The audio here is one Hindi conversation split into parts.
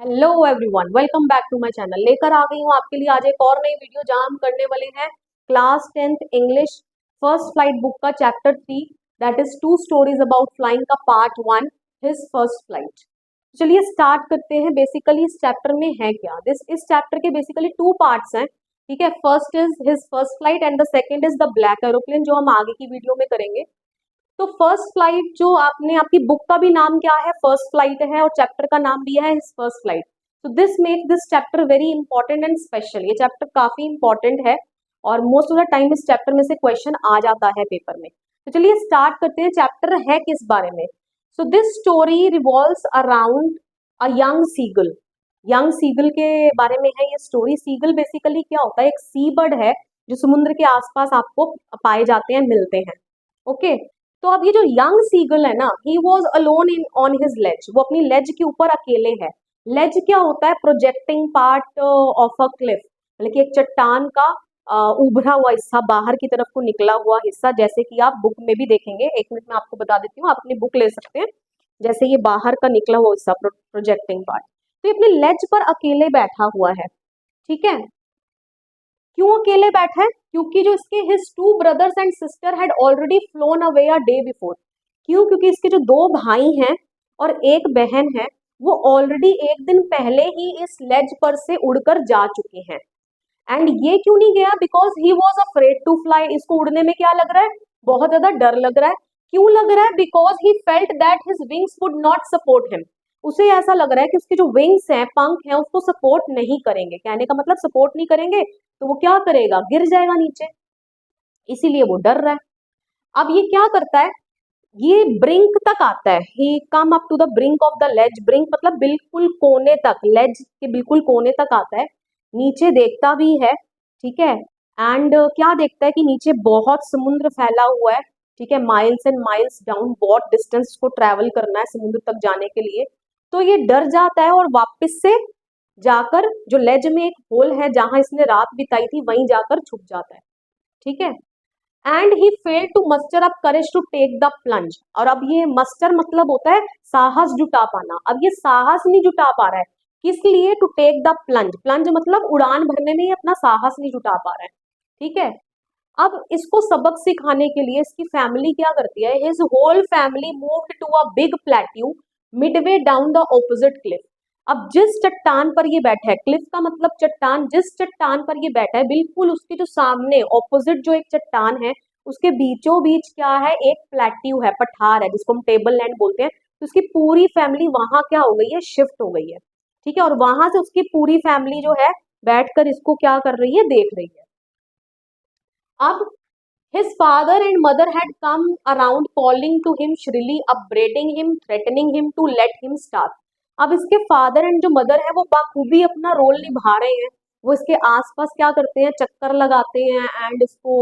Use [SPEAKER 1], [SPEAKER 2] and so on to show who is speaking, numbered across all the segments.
[SPEAKER 1] Hello everyone, welcome back to my channel. लेकर आ गई हूँ आपके लिए आज एक और नई वीडियो जहां हम करने वाले हैं class 10th English first flight book का chapter 3 that is two stories about flying का पार्ट 1 हिज फर्स्ट फ्लाइट। चलिए स्टार्ट करते हैं। बेसिकली इस चैप्टर में है क्या, इस चैप्टर के बेसिकली टू पार्ट्स हैं। ठीक है, first is his first flight and the second is the black aeroplane, जो हम आगे की वीडियो में करेंगे। तो फर्स्ट फ्लाइट जो आपने, आपकी बुक का भी नाम क्या है, फर्स्ट फ्लाइट है, और चैप्टर का नाम भी है हिज फर्स्ट फ्लाइट। तो this make this chapter very important and special. ये चैप्टर काफी इंपॉर्टेंट है और मोस्ट ऑफ द टाइम इस चैप्टर में से क्वेश्चन आ जाता है पेपर में। तो चलिए स्टार्ट करते हैं। चैप्टर है किस बारे में? So this story revolves around a young seagull. Young seagull के बारे में है ये स्टोरी। सीगल बेसिकली क्या होता है? एक सी बर्ड है जो समुद्र के आसपास आपको पाए जाते हैं, मिलते हैं। ओके, तो अब ये जो यंग सीगल है ना, he was alone in on his ledge. वो अपनी लेज के ऊपर अकेले है। लेज क्या होता है? Projecting part of a cliff, मतलब कि एक चट्टान का उभरा हुआ हिस्सा, बाहर की तरफ को निकला हुआ हिस्सा, जैसे कि आप बुक में भी देखेंगे। एक मिनट में आपको बता देती हूँ, आप अपनी बुक ले सकते हैं। जैसे ये बाहर का निकला हुआ हिस्सा, प्रोजेक्टिंग पार्ट। तो ये अपनी लेज पर अकेले बैठा हुआ है। ठीक है, क्यों अकेले बैठा है? क्योंकि जो इसके his two brothers and sister had already phloem away a day before. क्यों? क्योंकि इसके जो दो भाई हैं और एक बहन है, वो ऑलरेडी एक दिन पहले ही इस लेज पर से उड़कर जा चुके हैं। एंड ये क्यों नहीं गया? Because he was afraid to fly. इसको उड़ने में क्या लग रहा है? बहुत ज्यादा डर लग रहा है। क्यों लग रहा है? Because he felt that his wings would not support him. उसे ऐसा लग रहा है कि उसके जो विंग्स हैं, पंख हैं, उसको सपोर्ट नहीं करेंगे। कहने का मतलब सपोर्ट नहीं करेंगे तो वो क्या करेगा? गिर जाएगा नीचे। इसीलिए वो डर रहा है। अब ये क्या करता है? ये ब्रिंक तक आता है। He come up to the brink of the ledge. Brink मतलब बिल्कुल कोने तक, लेज के बिल्कुल कोने तक आता है। नीचे देखता भी है। ठीक है, एंड क्या देखता है कि नीचे बहुत समुद्र फैला हुआ है। ठीक है, माइल्स एंड माइल्स डाउन, बहुत डिस्टेंस को ट्रेवल करना है समुद्र तक जाने के लिए। तो ये डर जाता है और वापस से जाकर जो लेज में एक होल है जहां इसने रात बिताई थी, वहीं जाकर छुप जाता है। ठीक है, and he failed to muster up courage to take the plunge. और अब ये मस्टर मतलब होता है साहस जुटा पाना। अब ये साहस नहीं जुटा पा रहा है। किस लिए? To take the plunge. Plunge मतलब उड़ान भरने में ही अपना साहस नहीं जुटा पा रहा है। ठीक है, अब इसको सबक सिखाने के लिए इसकी फैमिली क्या करती है? His whole family moved to a big plateau midway down the opposite cliff. अब जिस चट्टान पर ये बैठा है, क्लिफ का मतलब चट्टान, जिस चट्टान पर ये बैठा है बिल्कुल उसके जो सामने ऑपोजिट जो एक चट्टान है, उसके बीचों बीच क्या है? एक प्लेट्यू है, पठार है, जिसको हम टेबल लैंड बोलते हैं। तो उसकी पूरी फैमिली वहां क्या हो गई है? शिफ्ट हो गई है। ठीक है, और वहां से उसकी पूरी फैमिली जो है बैठकर इसको क्या कर रही है? देख रही है। अब his father and mother had come around calling to him shrilly, upbraiding him, threatening him to let him starve. अब इसके फादर एंड जो मदर है वो बाखूबी अपना रोल निभा रहे हैं। वो इसके आसपास क्या करते हैं? चक्कर लगाते हैं एंड इसको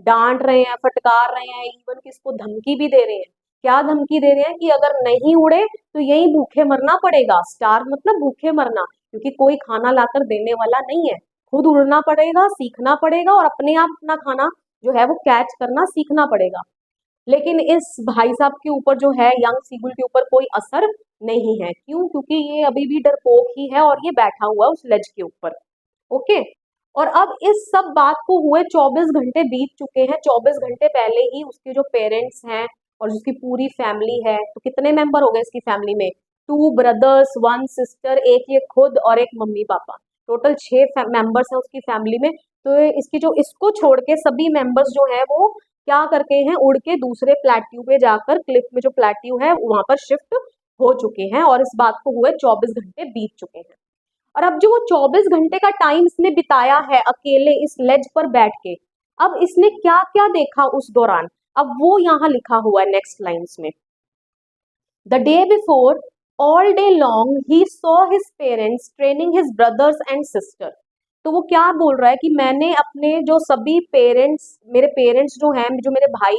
[SPEAKER 1] डांट रहे हैं, फटकार रहे हैं, इवन कि इसको धमकी भी दे रहे हैं। क्या धमकी दे रहे हैं? कि अगर नहीं उड़े तो यही भूखे मरना पड़ेगा। स्टार मतलब भूखे मरना, क्योंकि कोई खाना लाकर देने वाला नहीं है। खुद उड़ना पड़ेगा, सीखना पड़ेगा और अपने आप अपना खाना जो है वो कैच करना सीखना पड़ेगा। लेकिन इस भाई साहब के ऊपर जो है, यंग सीगुल के ऊपर कोई असर नहीं है। क्यों? क्योंकि ये अभी भी डरपोक ही है और ये बैठा हुआ है उस लेज के ऊपर। ओके, और अब इस सब बात को हुए 24 घंटे बीत चुके हैं। 24 घंटे पहले ही उसके जो पेरेंट्स हैं और उसकी पूरी फैमिली है, तो कितने मेंबर हो गए इसकी फैमिली में? 2 ब्रदर्स, 1 सिस्टर, एक ये खुद और एक मम्मी पापा। टोटल 6 मेंबर्स हैं उसकी फैमिली में। तो इसकी जो, इसको छोड़ के सभी मेंबर्स जो है वो क्या करके हैं? उड़ के दूसरे प्लेट्यू पे जाकर, क्लिफ में जो प्लेट्यू है वहां पर शिफ्ट हो चुके हैं और इस बात को हुए 24 घंटे बीत चुके हैं। और अब जो वो 24 घंटे का टाइम इसने बिताया है अकेले इस लेज पर बैठ के, अब इसने क्या क्या देखा उस दौरान, अब वो यहाँ लिखा हुआ है नेक्स्ट लाइन्स में। The day before, all day long he saw his parents training his brothers and sister. तो वो क्या बोल रहा है कि मैंने अपने जो सभी पेरेंट्स, मेरे पेरेंट्स जो हैं, जो मेरे भाई,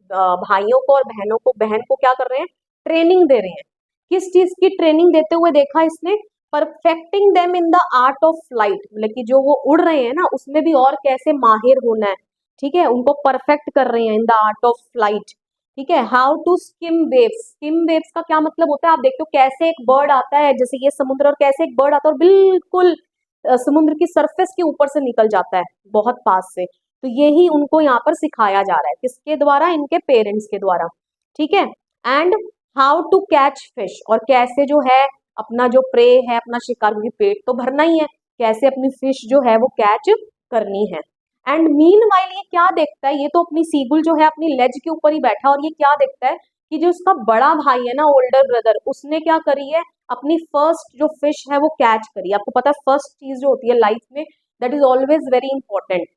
[SPEAKER 1] भाइयों को और बहनों को, बहन को क्या कर रहे हैं? ट्रेनिंग दे रहे हैं। किस चीज की ट्रेनिंग देते हुए देखा इसने? Perfecting them in the art of flight, मतलब कि जो वो उड़ रहे हैं ना उसमें भी और कैसे माहिर होना है। ठीक है, उनको परफेक्ट कर रहे हैं in the art of flight. ठीक है। How to skim waves, skim waves का क्या मतलब होता है, आप देखते हो कैसे एक बर्ड आता है, जैसे ये समुद्र, और कैसे एक बर्ड आता है और बिल्कुल समुद्र की सरफेस के ऊपर से निकल जाता है बहुत पास से। तो यही उनको यहाँ पर सिखाया जा रहा है, किसके द्वारा, इनके पेरेंट्स के द्वारा। ठीक है। And how to catch fish, और कैसे जो है अपना जो प्रे है, अपना शिकार, क्योंकि पेट तो भरना ही है, कैसे अपनी फिश जो है वो कैच करनी है। एंड मीन वाइल ये क्या देखता है, ये तो अपनी सीगुल जो है अपनी लेज के ऊपर ही बैठा है, और ये क्या देखता है कि जो उसका बड़ा भाई है ना, ओल्डर ब्रदर, उसने क्या करी है, अपनी फर्स्ट जो फिश है वो कैच करी। आपको पता है फर्स्ट चीज जो होती है लाइफ में, that is always very important,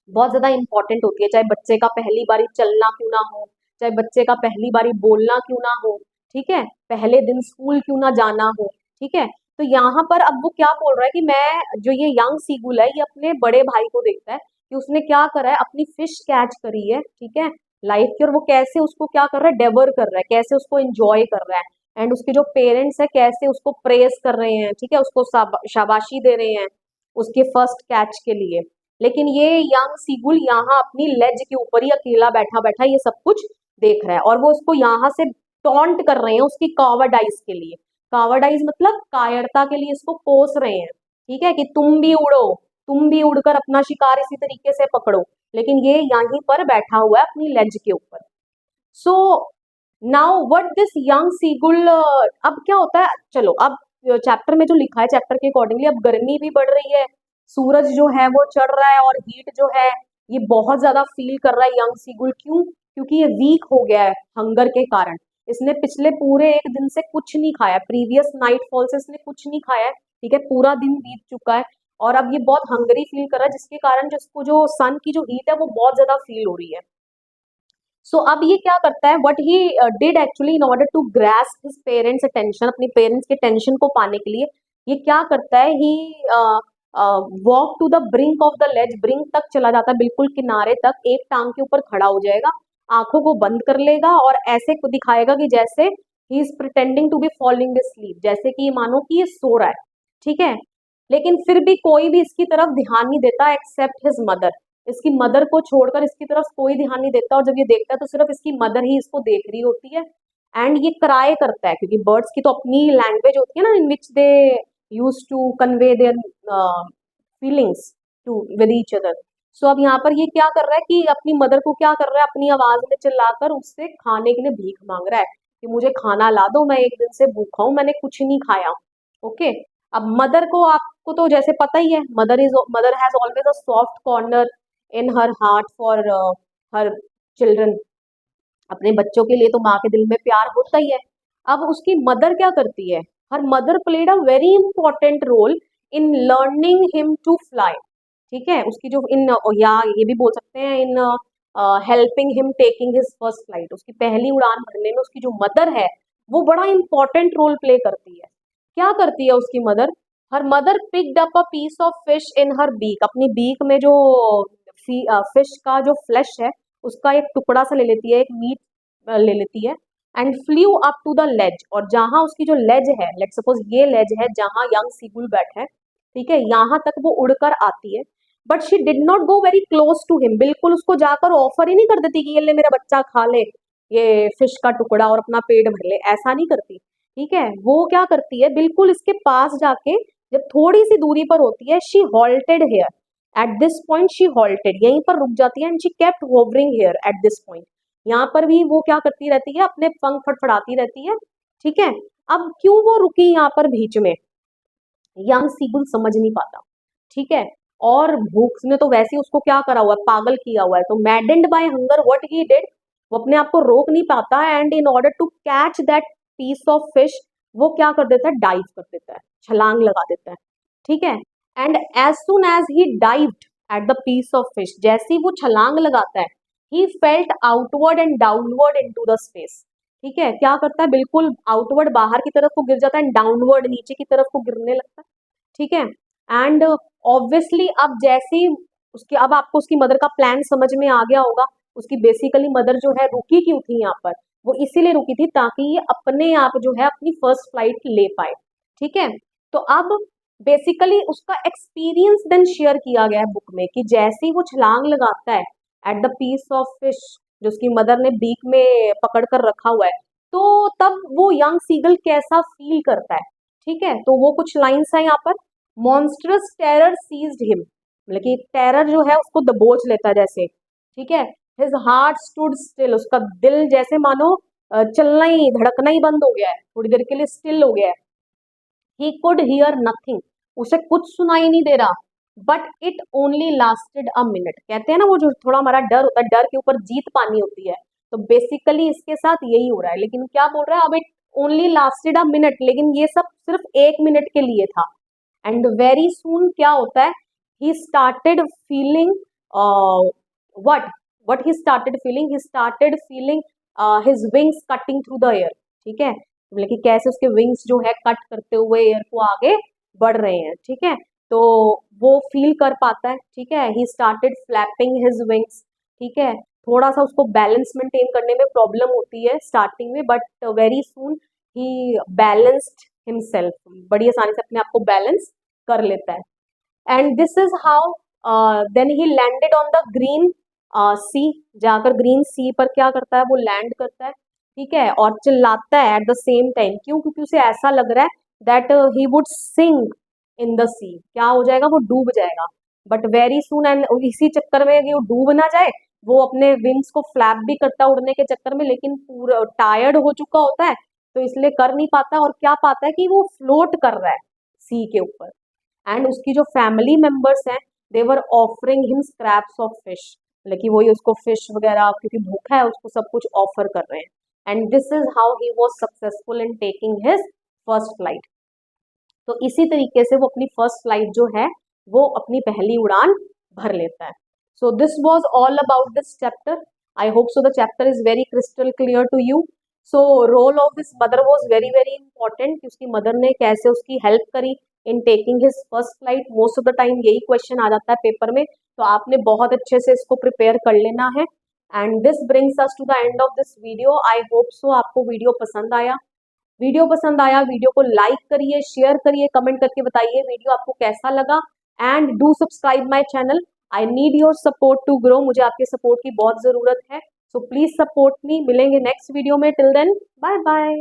[SPEAKER 1] बहुत ज्यादा इंपॉर्टेंट होती है। चाहे बच्चे का पहली बारी चलना क्यों ना हो, चाहे बच्चे का पहली बारी बोलना क्यों ना हो, ठीक है, पहले दिन स्कूल क्यों ना जाना हो। ठीक है। तो यहाँ पर अब वो क्या बोल रहा है कि मैं, जो ये यंग सीगुल है, ये अपने बड़े भाई को देखता है कि उसने क्या करा है, अपनी फिश कैच करी है, ठीक है, लाइफ की, और वो कैसे उसको क्या कर रहा है, डेवर कर रहा है, कैसे उसको एंजॉय कर रहा है। एंड उसके जो पेरेंट्स है कैसे उसको प्रेज कर रहे हैं, ठीक है, उसको शाबाशी दे रहे हैं उसके फर्स्ट कैच के लिए। लेकिन ये यंग सीगुल यहाँ अपनी लेज के ऊपर ही अकेला बैठा बैठा ये सब कुछ देख रहा है, और वो उसको यहाँ से टॉन्ट कर रहे हैं उसकी कावर्डाइज के लिए। कावर्डाइज मतलब कायरता के लिए इसको कोस रहे हैं, ठीक है, कि तुम भी उड़ो, तुम भी उड़कर अपना शिकार इसी तरीके से पकड़ो। लेकिन ये यहीं पर बैठा हुआ है अपनी लेज के ऊपर। So now what this young seagull, अब क्या होता है, चलो अब चैप्टर में जो लिखा है, चैप्टर के अकॉर्डिंगली, अब गर्मी भी बढ़ रही है, सूरज जो है वो चढ़ रहा है, और हीट जो है ये बहुत ज्यादा फील कर रहा है यंग सीगुल। क्यों? क्योंकि ये वीक हो गया है हंगर के कारण। इसने पिछले पूरे एक दिन से कुछ नहीं खाया, प्रीवियस नाइट फॉल से इसने कुछ नहीं खाया है, ठीक है, पूरा दिन बीत चुका है, और अब ये बहुत हंगरी फील कर रहा है, जिसके कारण जिसको जो सन की जो हीट है वो बहुत ज्यादा फील हो रही है। सो अब ये क्या करता है, what he did actually in order to grasp his parents attention, अपने पेरेंट्स के टेंशन को पाने के लिए ये क्या करता है, he walk to the brink of the ledge, brink तक चला जाता है, बिल्कुल किनारे तक, एक टांग के ऊपर खड़ा हो जाएगा, आंखों को बंद कर लेगा, और ऐसे को दिखाएगा कि जैसे he is pretending to be falling sleep, जैसे कि मानो कि ये सो रहा है। ठीक है। लेकिन फिर भी कोई भी इसकी तरफ ध्यान नहीं देता एक्सेप्ट हिज मदर, इसकी मदर को छोड़कर इसकी तरफ कोई ध्यान नहीं देता, और जब ये देखता है तो सिर्फ इसकी मदर ही इसको देख रही होती है। एंड ये क्राई करता है, क्योंकि बर्ड्स की तो अपनी लैंग्वेज होती है ना, in which they use to convey their feelings to with each other. So अब यहाँ पर ये क्या कर रहा है कि अपनी मदर को क्या कर रहा है, अपनी आवाज में चिल्लाकर उससे खाने के लिए भीख मांग रहा है कि मुझे खाना ला दो, मैं एक दिन से भूखा हूं, मैंने कुछ नहीं खाया। ओके। अब मदर को, आपको तो जैसे पता ही है, mother has always a soft corner in her heart for her children, अपने बच्चों के लिए तो माँ के दिल में प्यार होता ही है। अब उसकी मदर क्या करती है, her mother played a very important role in learning him to fly. ठीक है, उसकी जो इन, या ये भी बोल सकते हैं in helping him taking his first flight, उसकी पहली उड़ान भरने में उसकी जो मदर है वो बड़ा इंपॉर्टेंट रोल प्ले करती है। क्या करती है उसकी mother, her mother picked up a piece of fish in her beak, अपनी बीक में जो फिश का जो फ्लैश है उसका एक टुकड़ा सा ले लेती है, एक मीट ले लेती है, and flew up to the ledge, और जहां उसकी जो लेज है, लेट सपोज ये लेज है जहां यंग सीगुल बैठा है, ठीक है, यहाँ तक वो उड़कर आती है। But she did not go very close to him, बिल्कुल उसको जाकर ऑफर ही नहीं कर देती कि ये ले मेरा बच्चा खा ले ये फिश का टुकड़ा और अपना पेट भर ले, ऐसा नहीं करती। ठीक है, वो क्या करती है, बिल्कुल इसके पास जाके जब थोड़ी सी दूरी पर होती है, she halted here at this point, she halted, यहीं पर रुक जाती है, and she kept hovering here at this point, यहाँ पर भी वो क्या करती रहती है, अपने पंख फड़फड़ाती रहती है। ठीक है। अब क्यों वो रुकी यहाँ पर बीच में, यंग सीगुल समझ नहीं पाता। ठीक है। और भूख ने तो वैसे ही उसको क्या करा हुआ है, पागल किया हुआ है, तो maddened by hunger what he did, वो अपने आप को रोक नहीं पाता, and in order to catch that piece of fish, वो क्या कर देता है, डाइव कर देता है, छलांग लगा देता है। ठीक है। And as soon as he dived at the piece of fish, जैसे ही वो छलांग लगाता है, he felt outward and downward into the space. ठीक है, क्या करता है, बिल्कुल आउटवर्ड बाहर की तरफ को गिर जाता है, एंड डाउनवर्ड नीचे की तरफ को गिरने लगता है। ठीक है। एंड ऑब्वियसली अब जैसे ही उसकी, अब आपको उसकी मदर का प्लान समझ में आ गया होगा, उसकी बेसिकली मदर जो है रुकी क्यों थी यहाँ पर, वो इसीलिए रुकी थी ताकि ये अपने आप जो है अपनी फर्स्ट फ्लाइट ले पाए। ठीक है। तो अब बेसिकली उसका एक्सपीरियंस देन शेयर किया गया है बुक में, कि जैसे ही वो छलांग लगाता है at the piece of fish, जो उसकी मदर ने बीक में पकड़ कर रखा हुआ है। तो तब वो यंग सीगल कैसा फील करता है, ठीक है। तो वो कुछ लाइन्स है यहाँ पर, मॉन्स्ट्रस टेरर सीज्ड हिम, मतलब कि टेरर जो है उसको दबोच लेता है जैसे, ठीक है। हिज हार्ट स्टूड स्टिल, उसका दिल जैसे मानो चलना ही, धड़कना ही बंद हो गया है, थोड़ी देर के लिए स्टिल हो गया है। ही कुड हियर नथिंग, उसे कुछ सुनाई नहीं दे रहा। But it only lasted a minute, कहते हैं ना वो जो थोड़ा हमारा डर होता है, डर के ऊपर जीत पानी होती है, तो बेसिकली इसके साथ यही हो रहा है। लेकिन क्या बोल रहा है, अब it only lasted a minute, लेकिन ये सब सिर्फ 1 मिनट के लिए था। एंड वेरी सून क्या होता है, he started feeling what what he started feeling his wings cutting through the air, ठीक है। मतलब कि कैसे उसके विंग्स जो है कट करते हुए एयर को आगे बढ़ रहे हैं, ठीक है। तो वो फील कर पाता है, ठीक है। He started flapping his wings, ठीक है। थोड़ा सा उसको बैलेंस मेंटेन करने में प्रॉब्लम होती है स्टार्टिंग में, but very soon he balanced himself, बड़ी आसानी से अपने आप को बैलेंस कर लेता है। And this is how then he landed on the green sea, जाकर ग्रीन सी पर क्या करता है, वो लैंड करता है, ठीक है। और चिल्लाता है एट द सेम टाइम, क्यों, क्योंकि उसे ऐसा लग रहा है that he would sink in the sea, क्या हो जाएगा, वो डूब जाएगा। बट वेरी सून, एंड इसी चक्कर में कि वो डूब ना जाए, वो अपने विंग्स को फ्लैप भी करता है उड़ने के चक्कर में, लेकिन पूरा टायर्ड हो चुका होता है, तो इसलिए कर नहीं पाता। और क्या पाता है कि वो फ्लोट कर रहा है सी के ऊपर। एंड उसकी जो फैमिली मेंबर्स हैं, they were offering him scraps of fish, मतलब कि वही उसको फिश वगैरह, क्योंकि भूखा है, उसको सब कुछ ऑफर कर रहे हैं। And this is how he was successful in taking his first flight. तो इसी तरीके से वो अपनी फर्स्ट फ्लाइट जो है वो अपनी पहली उड़ान भर लेता है। So this was all about this chapter. I hope so the chapter is very crystal clear to you. So role of this mother was very very important, कि उसकी मदर ने कैसे उसकी हेल्प करी in taking his first flight. Most of the time यही क्वेश्चन आ जाता है पेपर में, तो आपने बहुत अच्छे से इसको प्रिपेयर कर लेना है। And this brings us to the end of this video. I hope so आपको वीडियो पसंद आया। वीडियो पसंद आया, वीडियो को लाइक करिए, शेयर करिए, कमेंट करके बताइए वीडियो आपको कैसा लगा। And do subscribe my channel. I need your support to grow, मुझे आपके सपोर्ट की बहुत जरूरत है। So please support me. मिलेंगे नेक्स्ट वीडियो में, टिल देन बाय बाय।